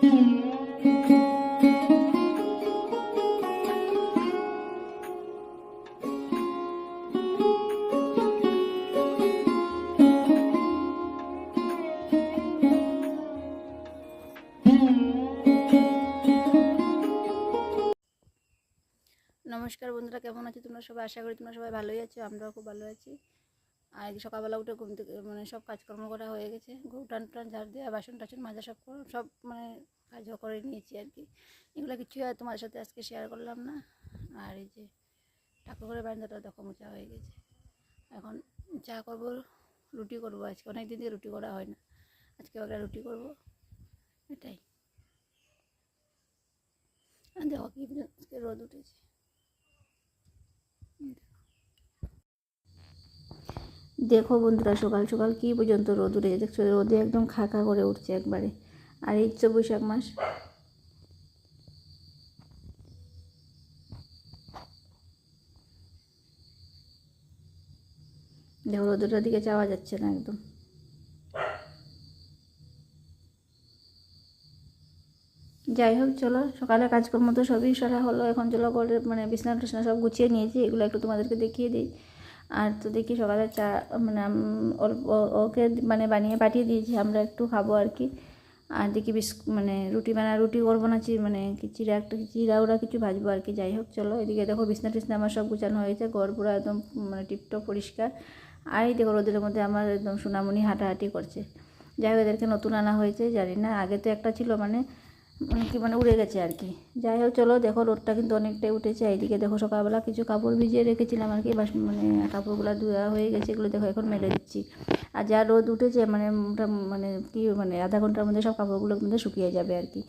নমস্কার বন্ধুরা, কেমন আছো তোমরা সবাই? আশা করি তোমরা সবাই ভালোই আছো, আমরাও খুব ভালো আছি। আর সকালবেলা উঠে ঘুম থেকে সব কাজকর্ম করা হয়ে গেছে। গরু টান টান ঝাড় দেওয়া, বাসন টাসন মাজা সব কাজও করে নিয়েছি আর কি। এগুলো কিছু আর তোমাদের সাথে আজকে শেয়ার করলাম না। আর এই যে ঠাকুরের বারান্দাটা দেখো মোছা হয়ে গেছে। এখন চা করবো, রুটি করবো। আজকে অনেক দিন থেকে রুটি করা হয় না, আজকে একটা রুটি করবো, এটাই। আর দেখো কি আজকে রোদ উঠেছে। দেখো বন্ধুরা, সকাল সকাল কি পর্যন্ত রোদ উঠেছে, দেখছো? রোদে একদম খাকা করে উঠছে একবারে। আর এই তো বৈশাখ মাস, দেখো রোদটার দিকে যাওয়া যাচ্ছে না একদম। যাই হোক, চলো সকালে কাজকর্ম তো সবই সারা হলো। এখন চলো করে বিছানা টিছনা সব গুছিয়ে নিয়েছি, এগুলো একটু তোমাদেরকে দেখিয়ে দিই। আর তো দেখি সকালে চা অল্প ওকে বানিয়ে পাঠিয়ে দিয়েছি, আমরা একটু খাবো আর কি। আর দেখি রুটি করবো না, চিরা ওরা কিছু ভাজবো আর কি। যাই হোক চলো, এদিকে দেখো বিছনা টিছনা আমার সব গুছানো হয়েছে, ঘর পুরো একদম টিপটপ পরিষ্কার। আর এই দেখো রোদের মধ্যে আমার একদম সোনামণি হাঁটাহাঁটি করছে। যাই হোক, এদেরকে নতুন আনা হয়েছে, জানি না, আগে তো একটা ছিল উড়ে গেছে আর কি। যাই হোক চলো, দেখো রোদটা কিন্তু অনেকটাই উঠেছে। এইদিকে দেখো সকালবেলা কিছু কাপড় ভিজিয়ে রেখেছিলাম আর কি, কাপড়গুলো ধোয়া হয়ে গেছে, এগুলো দেখো এখন মেলে দিচ্ছি। আর যা রোদ উঠেছে আধা ঘন্টার মধ্যে সব কাপড়গুলোর মধ্যে শুকিয়ে যাবে আর কি।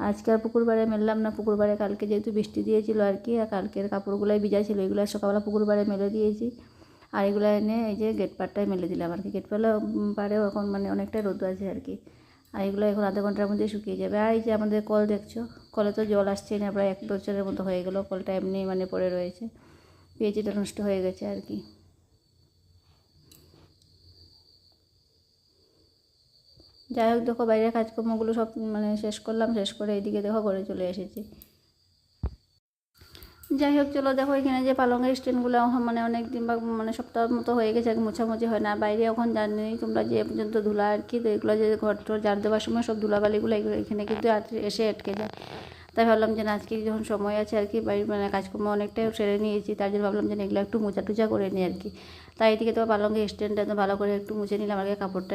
আজকে আর পুকুরবারে মেললাম না, পুকুরবারে কালকে যেহেতু বৃষ্টি দিয়েছিল আর কি, আর কালকের কাপড়গুলোই ভিজা ছিল, এগুলো সকালবেলা পুকুরবারে মেলে দিয়েছি। আর এগুলো এনে এই যে গেট পাড়টায় মেলে দিলাম আর কি। গেট পাড়েও এখন অনেকটাই রোদ আছে আর কি। আর এগুলো এখন আধা ঘন্টার মধ্যে শুকিয়ে যাবে। আর এই যে আমাদের কল দেখছো, কলে তো জল আসছে না, প্রায় 1 বছরের মতো হয়ে গেল, কলটা এমনি পড়ে রয়েছে, পিএইচটা নষ্ট হয়ে গেছে আর কি। যাই হোক দেখো, বাইরের কাজকর্মগুলো সব শেষ করলাম, শেষ করে এইদিকে দেখো ঘরে চলে এসেছি। যাই হোক চলো, দেখো এখানে যে পালঙের স্ট্যান্ডগুলো অনেক দিন বা সপ্তাহ মতো হয়ে গেছে, মোছামুছি হয় না। বাইরে এখন জানি তোমরা যে পর্যন্ত ধুলা আর কি, তো এগুলো যে ঘর টর ঝাড় দেওয়ার সময় সব ধুলাবালিগুলো এখানে কিন্তু এসে আটকে যায়। তাই ভাবলাম যে আজকে যখন সময় আছে আর কি, বাড়ির কাজকর্ম অনেকটাই সেরে নিয়েছি, তার জন্য ভাবলাম যে এগুলো একটু মোছা টুচা করে নিই আর কি। তাই এদিকে তো পালঙের স্ট্যান্ডটা তো ভালো করে একটু মুছে নিলাম আগে, কাপড়টা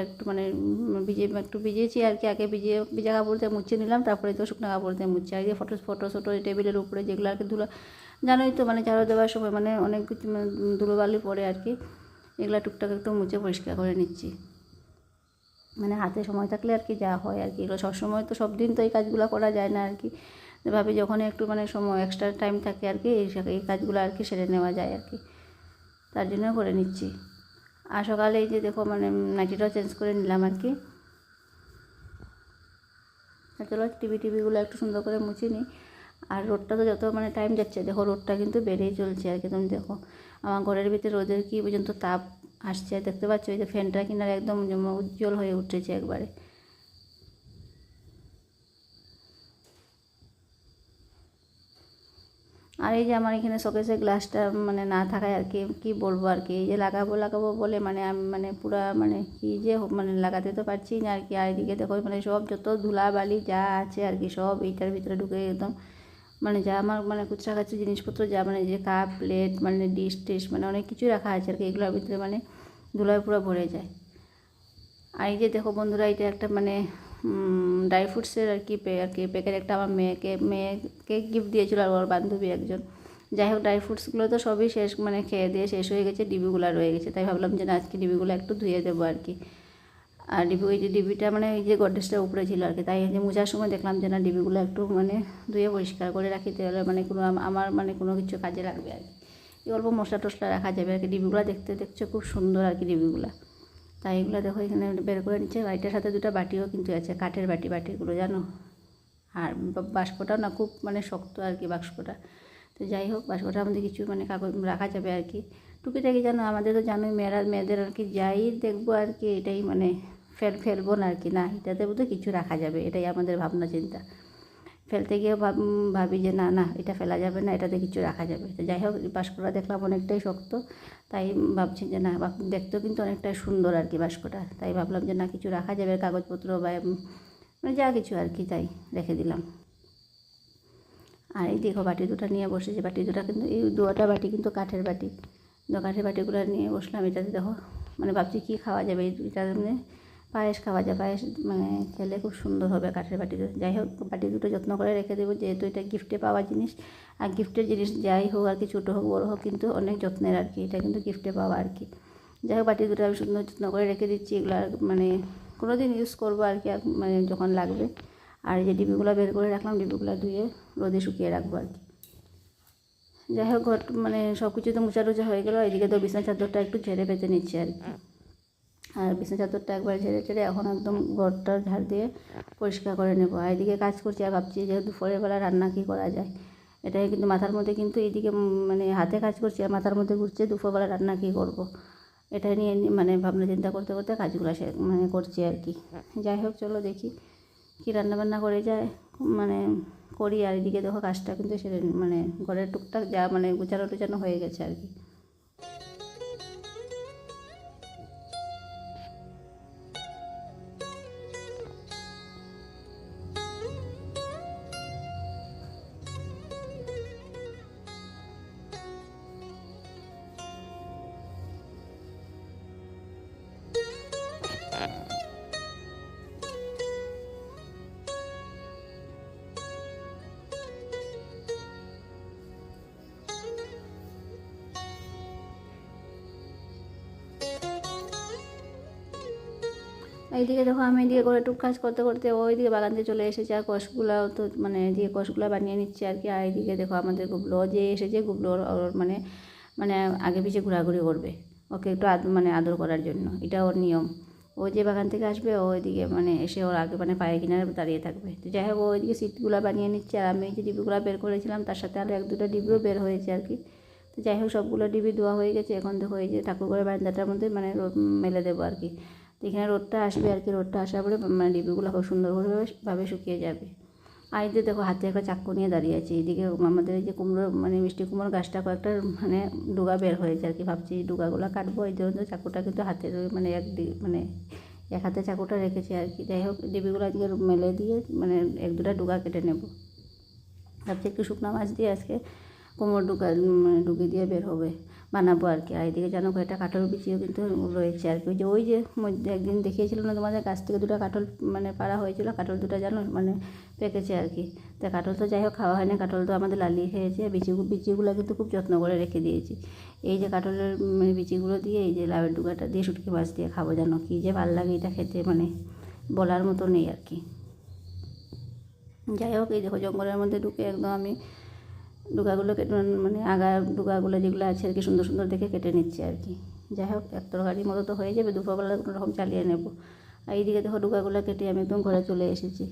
একটু ভিজিয়েছি আর কি। আগে ভিজা কাপড় দিয়ে মুছে নিলাম, তারপরে তো শুকনো কাপড় দিয়ে মুছে। আর এই ফটো টেবিলের উপরে যেগুলো আর কি ধুলো, জানোই তো ঝাড়ু দেওয়ার সময় অনেক কিছু ধুলোবালি পড়ে আর কি, এগুলো টুকটাক একটু মুছে পরিষ্কার করে নিচ্ছি। হাতে সময় থাকলে আর কি যা হয় আর কি, এগুলো সবসময় তো সব দিন তো এই কাজগুলো করা যায় না আর কি। ভাবি যখন একটু সময় এক্সট্রা টাইম থাকে আর কি, এই কাজগুলো আর কি সেরে নেওয়া যায় আর কি, তার জন্য করে নিচ্ছি। আর সকালে এই যে দেখো নাইটিটাও চেঞ্জ করে নিলাম আর কি। চলো টিভিগুলো একটু সুন্দর করে মুছে নিই। আর রোদটা তো যত টাইম যাচ্ছে দেখো রোদটা কিন্তু বেড়েই চলছে আর কি। তুমি দেখো আমার ঘরের ভিতরে রোদের কি পর্যন্ত তাপ আসছে, দেখতে পাচ্ছ? এই যে ফ্যানটা কিনারে একদম উজ্জ্বল হয়ে উঠেছে একবারে। আর এই যে আমার এখানে শোকেসের গ্লাসটা না থাকায় আর কি, কি বলবো আর কি, এই যে লাগাবো বলে আমি পুরা কি যে লাগাতে তো পারছি না আর কি। আর এদিকে দেখো সব যত ধুলাবালি যা আছে আর কি, সব এইটার ভিতরে ঢুকে একদম যা আমার কুচকাকাচি জিনিসপত্র যা যে কাপ প্লেট ডিশ টিশ অনেক কিছুই রাখা আছে আর কি, এগুলোর ভিতরে ধুলায় পুরো ভরে যায়। আর এই যে দেখো বন্ধুরা, এটা একটা ড্রাই ফ্রুটসের আর কি প্যাকেট একটা আমার মেয়েকে গিফট দিয়েছিল আর ওর বান্ধবী একজন। যাই হোক ড্রাই ফ্রুটসগুলো তো সবই শেষ খেয়ে দিয়ে শেষ হয়ে গেছে, ডিবিগুলো রয়ে গেছে, তাই ভাবলাম যে আজকে ডিবিগুলো একটু ধুয়ে দেবো আর কি। আর ওই যে ডিবিটা এই যে গডরেজটার উপরে ছিল আর কি, তাই যে মোজার সময় দেখলাম যে ডিবিগুলো একটু ধুয়ে পরিষ্কার করে রাখি, তাহলে কোনো আমার কোনো কিছু কাজে লাগবে আর কি, অল্প মশলা টশলা রাখা যাবে আর কি। ডিবিগুলো দেখছো খুব সুন্দর আর কি ডিবিগুলো। তাই এগুলো দেখো এখানে বের করে নিচ্ছে। বাড়িটার সাথে 2টা বাটিও কিন্তু আছে, কাঠের বাটিগুলো জানো। আর বাস্কটাও না খুব শক্ত আর কি বাক্সটা। তো যাই হোক বাস্কটার মধ্যে কিছু কাগজ রাখা যাবে আর কি, টুকিটাকি জানো। আমাদের তো জানোই মেয়েদের আর কি, যাই দেখবো আর কি এটাই ফেলবো না আর কি, না এটাতে বোধহয় কিছু রাখা যাবে, এটাই আমাদের ভাবনা চিন্তা। ফেলতে গিয়ে ভাবি যে না না এটা ফেলা যাবে না, এটাতে কিছু রাখা যাবে। তো যাই হোক বাস্কটা দেখলাম অনেকটাই শক্ত, তাই ভাবছি যে না দেখতেও কিন্তু অনেকটাই সুন্দর আর কি বাস্কটা, তাই ভাবলাম যে না কিছু রাখা যাবে, কাগজপত্র বা মানে যা কিছু আর কি, তাই রেখে দিলাম। আর এই দেখো বাটি দুটো নিয়ে বসেছি, বাটি দুটো কিন্তু এই দুটা বাটি কিন্তু কাঠের বাটি, কাঠের বাটিগুলো নিয়ে বসলাম। এটাতে দেখো মানে ভাবছি কী খাওয়া যাবে, এটা মানে পায়েস খাওয়া যায়, পায়েস মানে খেলে খুব সুন্দর হবে কাঠের বাটিতে। যাই হোক বাটি দুটো যত্ন করে রেখে দেবো, যেহেতু এটা গিফটে পাওয়া জিনিস, আর গিফটের জিনিস যাই হোক আর কি, ছোটো হোক বড়ো হোক কিন্তু অনেক যত্নের আর কি, এটা কিন্তু গিফটে পাওয়া আর কি। যাই হোক বাটি দুটো আমি সুন্দর যত্ন করে রেখে দিচ্ছি, এগুলো মানে কোনো দিন ইউজ করবো আর কি, মানে যখন লাগবে। আর এই যে ডিবিগুলো বের করে রাখলাম, ডিবিগুলো ধুয়ে রোদে শুকিয়ে রাখবো আর কি। যাই হোক ঘর মানে সব কিছু তো মোছা টোচা হয়ে গেলো, এদিকে তো বিছানা চাদরটা একটু ঝেড়ে পেতে নিচ্ছে আর কি। আর বিছানা চাদরটা একবার ঝেড়ে এখন একদম ঘরটা ঝাড় দিয়ে পরিষ্কার করে নেবো। আর এদিকে কাজ করছি আর ভাবছি যে দুপুরের বেলা রান্না কী করা যায়, এটাই কিন্তু মাথার মধ্যে, কিন্তু এইদিকে মানে হাতে কাজ করছি আর মাথার মধ্যে ঘুরছে দুপুরবেলা রান্না কী করব, এটা নিয়ে মানে ভাবনা চিন্তা করতে করতে কাজগুলো মানে করছি আর কি। যাই হোক চলো দেখি কী রান্নাবান্না করে যায় মানে করি। আর এদিকে দেখো কাজটা কিন্তু সেরে মানে ঘরের টুকটাক যা মানে গুছানো টুচানো হয়ে গেছে আর কি। এইদিকে দেখো আমি এদিকে করে টুক কাজ করতে করতে ওইদিকে বাগান দিয়ে চলে এসেছে, আর কষগুলাও তো মানে এদিকে কষগুলা বানিয়ে নিচ্ছে আর কি। আর এইদিকে দেখো আমাদের গুবলো যে এসেছে, গুবলো ওর মানে মানে আগে পিছিয়ে ঘোরাঘুরি করবে, ওকে একটু মানে আদর করার জন্য, এটা ওর নিয়ম। ও যে বাগান থেকে আসবে ও ওইদিকে মানে এসে ওর আগে মানে পায়ে কিনারে দাঁড়িয়ে থাকবে। তো যাই হোক ওইদিকে সিটগুলো বানিয়ে নিচ্ছে, আর আমি এই যে ডিবিগুলো বের করেছিলাম তার সাথে আরও 1-2টা ডিবিও বের হয়েছে আর কি। তো যাই হোক সবগুলো ডিবি ধোয়া হয়ে গেছে, এখন দেখো এই যে ঠাকুরঘরের বারান্দাটার মধ্যে মানে মেলে দেবো আর কি। তো এখানে রোদটা আসবে আর কি, রোদটা আসার পরে মানে ডিবিগুলো খুব সুন্দরভাবে শুকিয়ে যাবে। আর এদিকে দেখো হাতে একটা চাকু নিয়ে দাঁড়িয়ে আছে, এদিকে আমাদের এই যে কুমড়ো মানে মিষ্টি কুমড়োর গাছটা কয়েকটা মানে ডুগা বের হয়েছে আর কি, ভাবছি ডুগাগুলো কাটবো, এই জন্য চাকুটা কিন্তু হাতের মানে এক হাতে চাকুটা রেখেছি আর কি। যাই হোক ডিবিগুলো আজকে মেলে দিয়ে মানে 1-2টা ডুগা কেটে নেব, ভাবছি একটু শুকনো মাছ দিয়ে আজকে কোমর মানে ডুগি দিয়ে বের হবে বানাবো আর কি। আর এদিকে জানো কয়েকটা কাঁঠাল বিচিও কিন্তু রয়েছে আর কি, ওই যে মধ্যে একদিন দেখিয়েছিল না তোমাদের, গাছ থেকে 2টা কাঁঠাল মানে পাড়া হয়েছিল, কাঁঠাল 2টা জানো মানে পেকেছে আর কি। তা কাঁঠাল তো যাই হোক খাওয়া হয় না, কাঁঠাল তো আমাদের লালিয়ে খেয়েছে, বিচিগুলো কিন্তু খুব যত্ন করে রেখে দিয়েছি। এই যে কাঁঠালের মানে বিচিগুলো দিয়ে এই যে লাউয়ের ডুগাটা দিয়ে শুটকি মাছ দিয়ে খাবো, জানো কী যে ভালো লাগে এটা খেতে, মানে বলার মতো নেই আর কি। যাই হোক এই দেখো জঙ্গলের মধ্যে ঢুকে একদম আমি ডুগাগুলো কেটে মানে আগা ডুগাগুলো যেগুলো আছে আর কি সুন্দর সুন্দর দেখে কেটে নিচ্ছি আর কি। যাই হোক এক তরকারির মতো তো হয়ে যাবে, দুপুরবেলা কোনো রকম চালিয়ে নেব। আর এইদিকে দেখো ডুগাগুলো কেটে আমি একদম ঘরে চলে এসেছি।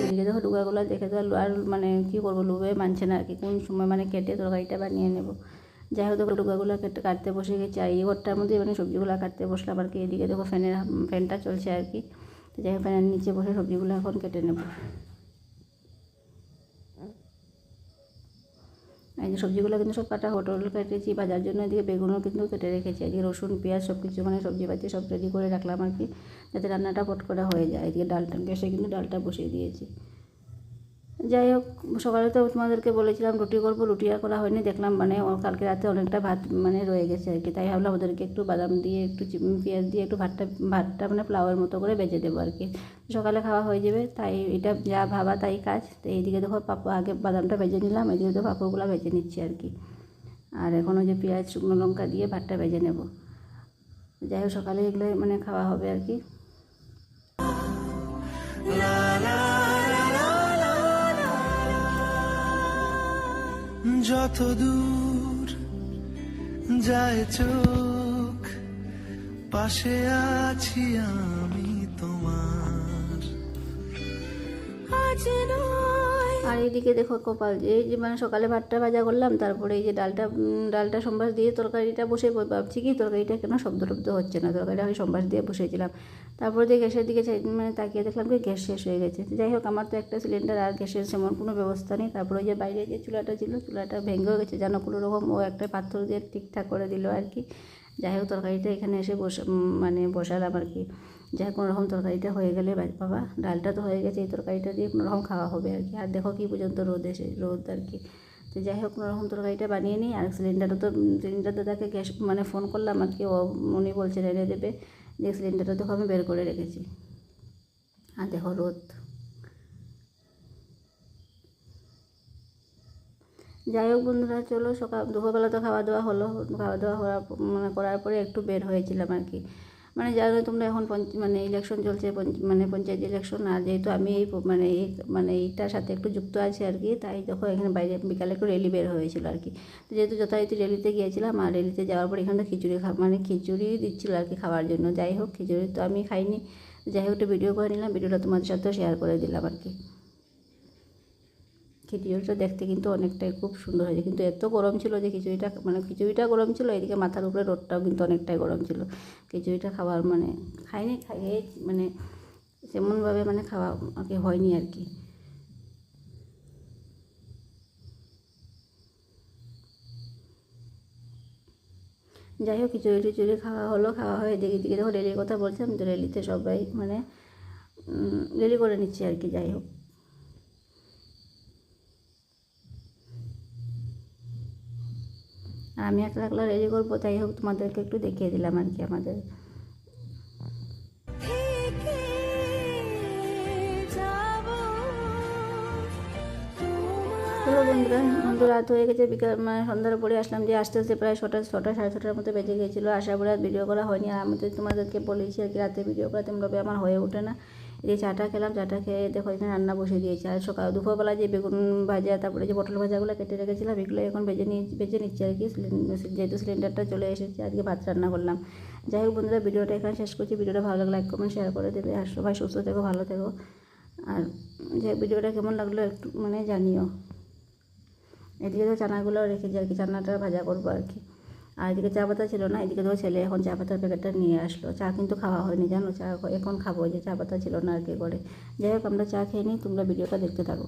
এদিকে দেখো ডুগাগুলো দেখে তো আর মানে কী করবো, লোভে মানছে না আর কি, কোন সময় মানে কেটে তরকারিটা বানিয়ে নেব। যাই হোক দেখো ডুগাগুলো কাটতে বসে গেছি, আর এই ঘরটার মধ্যে মানে সবজিগুলো কাটতে বসলাম আর কি। এদিকে দেখো ফ্যানটা চলছে আর কি। তো যাই হোক ফ্যানের নিচে বসে সবজিগুলো এখন কেটে নেব। এই যে সবজিগুলো কিন্তু সব কাটা হোটেল কেটেছি, ভাজার জন্য এদিকে বেগুনও কিন্তু কেটে রেখেছি, এদিকে রসুন পেঁয়াজ সব কিছু মানে সবজিপাতি সব রেডি করে রাখলাম আর কি, যাতে রান্নাটা ফট করে হয়ে যায়। এদিকে ডালটা গ্যাসে কিন্তু ডালটা বসিয়ে দিয়েছি। যাই হোক সকালে তো তোমাদেরকে বলেছিলাম রুটি করবো, রুটি আর করা হয়নি, দেখলাম মানে কালকে রাতে অনেকটা ভাত মানে রয়ে গেছে আর কি, তাই ভাবলাম ওদেরকে একটু বাদাম দিয়ে একটু পেঁয়াজ দিয়ে একটু ভাতটা মানে পোলাওয়ের মতো করে বেজে দেবো আর কি, সকালে খাওয়া হয়ে যাবে। তাই এটা যা ভাবা তাই কাজ। তো এইদিকে দেখো আগে বাদামটা ভেজে নিলাম, এদিকে দেখো পাঁপড়গুলো ভেজে নিচ্ছি আর কি। আর এখনও যে পেঁয়াজ শুকনো লঙ্কা দিয়ে ভাতটা ভেজে নেব। যাই হোক সকালে এগুলো মানে খাওয়া হবে আর কি। যত দূর যায় চোখ, পাশে আছি আমি তোমার, আজ নয় আর এইদিকে দেখো কপাল, এই যে মানে সকালে ভাতটা ভাজা করলাম, তারপরে এই যে ডালটা সম্বাস দিয়ে তরকারিটা বসে ভাবছি কি তরকারিটা কেন শব্দ টব্দ হচ্ছে না, তরকারিটা আমি সম্বাস দিয়ে বসেছিলাম। তারপরে যে গ্যাসের দিকে মানে তাকিয়ে দেখলাম কি গ্যাস শেষ হয়ে গেছে। যাই হোক, আমার তো একটা সিলিন্ডার, আর গ্যাসের সেমন কোনো ব্যবস্থা নেই। তারপরে ওই যে বাইরে যে চুলাটা ছিল, চুলাটা ভেঙেও গেছে যেন কোনো রকম, ও একটা পাথর দিয়ে ঠিকঠাক করে দিল আর কি। যাই হোক, তরকারিটা এখানে এসে মানে বসালাম আর কি। যাই কোনো রকম তরকারিটা হয়ে গেলে বাবা, ডালটা তো হয়ে গেছে, এই তরকারিটা দিয়ে কোনো রকম খাওয়া হবে আর কি। আর দেখো কি পর্যন্ত রোদ আর কি। তো যাই হোক, কোনো রকম তরকারিটা বানিয়ে নিই। আর সিলিন্ডার দাদাকে গ্যাস মানে ফোন করলাম আর কি, উনি বলছেন এনে দেবে। যে সিলিন্ডারটা দেখো আমি বের করে রেখেছি। আর দেখো রোদ। যাই হোক বন্ধুরা, চলো দুপুরবেলা তো খাওয়া দাওয়া হলো। খাওয়া দাওয়া মানে করার পরে একটু বের হয়েছিলাম আর কি। মানে জানো তোমরা এখন মানে ইলেকশন চলছে, মানে পঞ্চায়েত ইলেকশন। আর যেহেতু আমি মানে এইটার সাথে একটু যুক্ত আছি আর কি, তাই দেখো এখানে বাইরে বিকালে একটু র্যালি বের হয়েছিল আর কি। তো যেহেতু যথারীতি র্যালিতে গিয়েছিলাম, আর র্যালিতে যাওয়ার পর এখানে খিচুড়ি দিচ্ছিল আর কি খাওয়ার জন্য। যাই হোক, খিচুড়ি তো আমি খাইনি। যাই হোক, একটু ভিডিও করে নিলাম, ভিডিওটা তোমাদের সাথেও শেয়ার করে দিলাম আর কি। খিচুড়িটা দেখতে কিন্তু অনেকটাই খুব সুন্দর হয়েছে, কিন্তু এত গরম ছিল যে খিচুড়িটা গরম ছিল, এদিকে মাথার উপরে রোদটাও কিন্তু অনেকটাই গরম ছিল। খিচুড়িটা খাওয়ার মানে খাইয়ে মানে তেমনভাবে মানে খাওয়া আর কি হয়নি আর কি। যাই হোক, খিচুড়ি খাওয়া হলো। খাওয়া হয়ে এদিকে দেখো রেলির কথা বলছিলাম, তো রেলিতে সবাই মানে রেলি করে নিচ্ছি আর কি। যাই হোক, আর আমি একলা একলা রেডি করবো, তাই হোক তোমাদেরকে একটু দেখিয়ে দিলাম আর কি আমাদের। চলো বন্ধুরা রাত হয়ে গেছে, বিকাল মানে সন্ধ্যার পরে আসলাম। যে আস্তে আস্তে প্রায় ছটা 6:30 মতো বেজে গিয়েছিলো। আসার পরে আর ভিডিও করা হয়নি। আর আমি তো তোমাদেরকে বলেছি আর কি, রাতে ভিডিও করা তেমনভাবে আমার হয়ে ওঠে না। এই চাটা খেলাম, চাটা খেয়ে দেখো এখানে রান্না বসে দিয়েছি। আর দুপুরবেলা যে বেগুন ভাজা, তারপরে যে পটল ভাজাগুলো কেটে রেখেছিলাম, এগুলো এখন বেজে নিচ্ছি আর কি। যেহেতু সিলিন্ডারটা চলে এসেছে, আজকে ভাত রান্না করলাম। যাই হোক বন্ধুরা, ভিডিওটা এখানে শেষ করছি। ভিডিওটা ভালো লাগলে লাইক কমেন্ট শেয়ার করে দেবে। আর সবাই সুস্থ থেকো, ভালো থেকো। আর যে ভিডিওটা কেমন লাগলো একটু মানে জানিও। এদিকে তো চানাগুলো রেখেছি আর কি, চানাটা ভাজা করবো আর কি। আর এদিকে চা পাতা ছিল না, এদিকে তো ছেলে এখন চা পাতার প্যাকেটটা নিয়ে আসলো। চা কিন্তু খাওয়া হয়নি জানো, চা এখন খাবো, যে চা পাতা ছিল না আর কি করে। যাই হোক, আমরা চা খেয়ে নিই, তোমরা ভিডিওটা দেখতে থাকো।